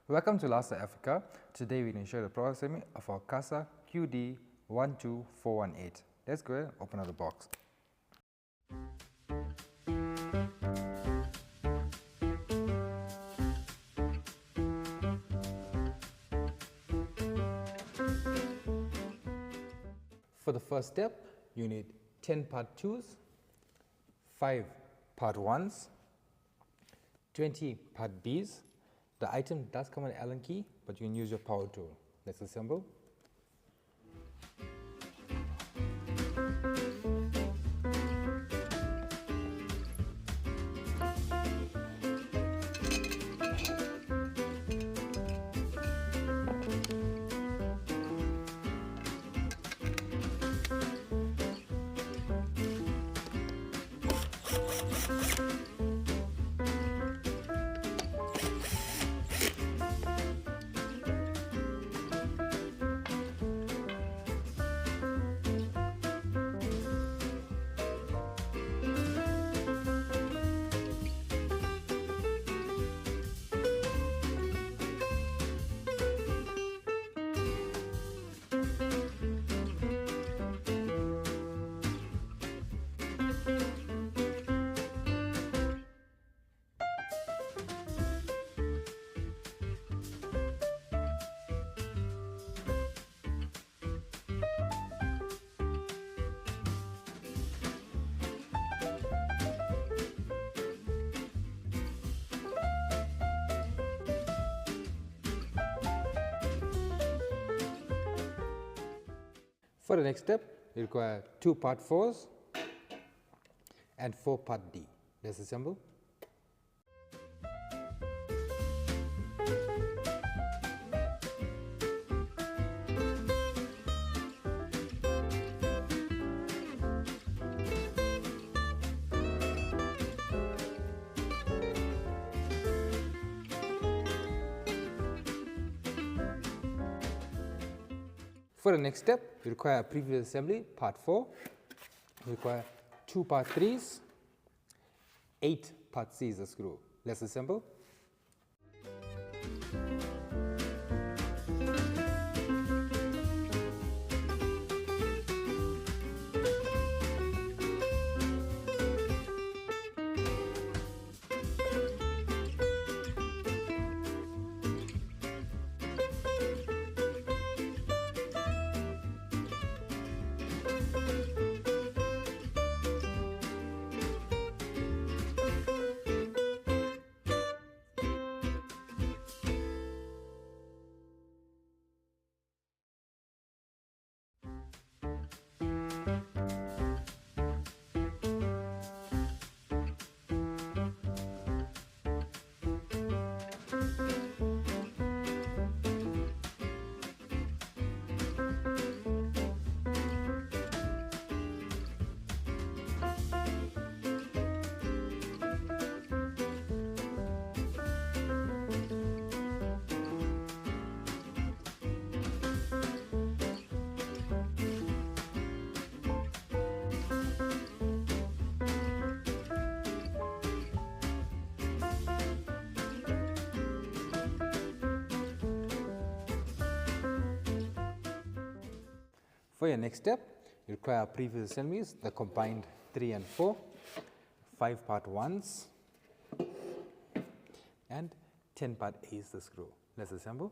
Welcome to lasa.africa. Today we're going to show the programming of our CASA QD12418. Let's go ahead and open up the box. For the first step, you need 10 part 2s, 5 part 1s, 20 part Bs. The item does come with an Allen key, but you can use your power tool. Let's assemble. For the next step, you require 2 part 4s and 4 part D. Let's assemble. For the next step, you require a previous assembly, part 4. You require 2 part 3s, 8 part Cs a screw. Let's assemble. For your next step, you require previous assemblies, the combined 3 and 4, 5 part 1s, and 10 part A's the screw. Let's assemble.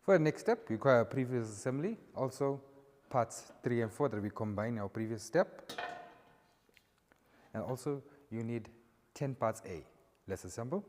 For the next step, we require a previous assembly, also parts 3 and 4 that we combine in our previous step. And also you need 10 parts A. Let's assemble.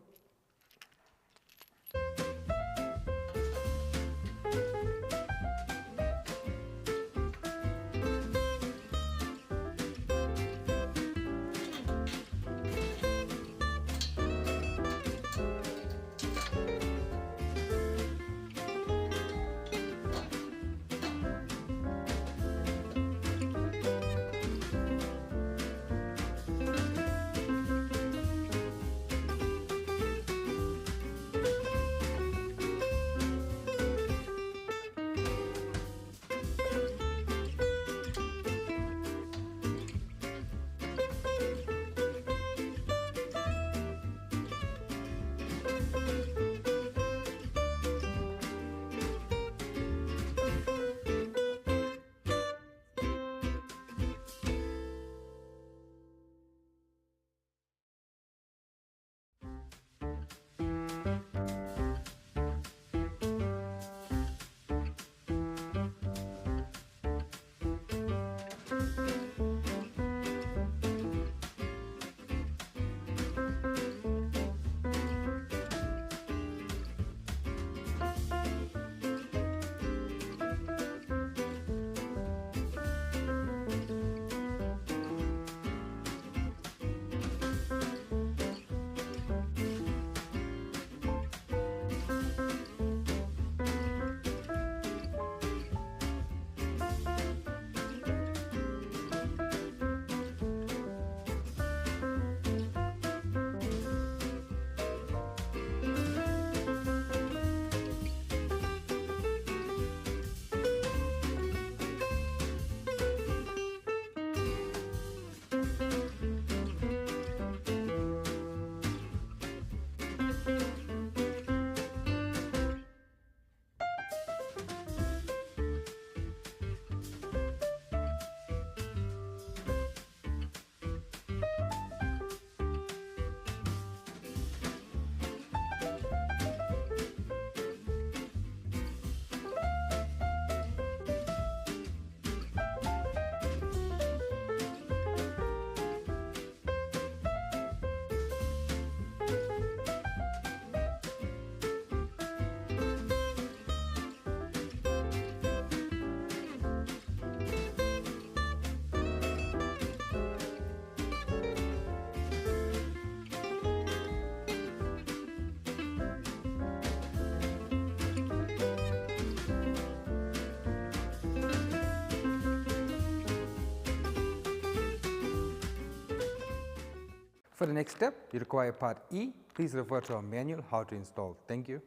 For the next step, you require part E. Please refer to our manual how to install. Thank you.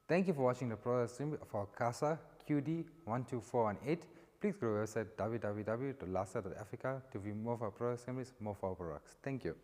Thank you for watching the product assembly of our CASA QD12418. Please go to our website www.lasa.africa to view more of our product assemblies, more of our products. Thank you.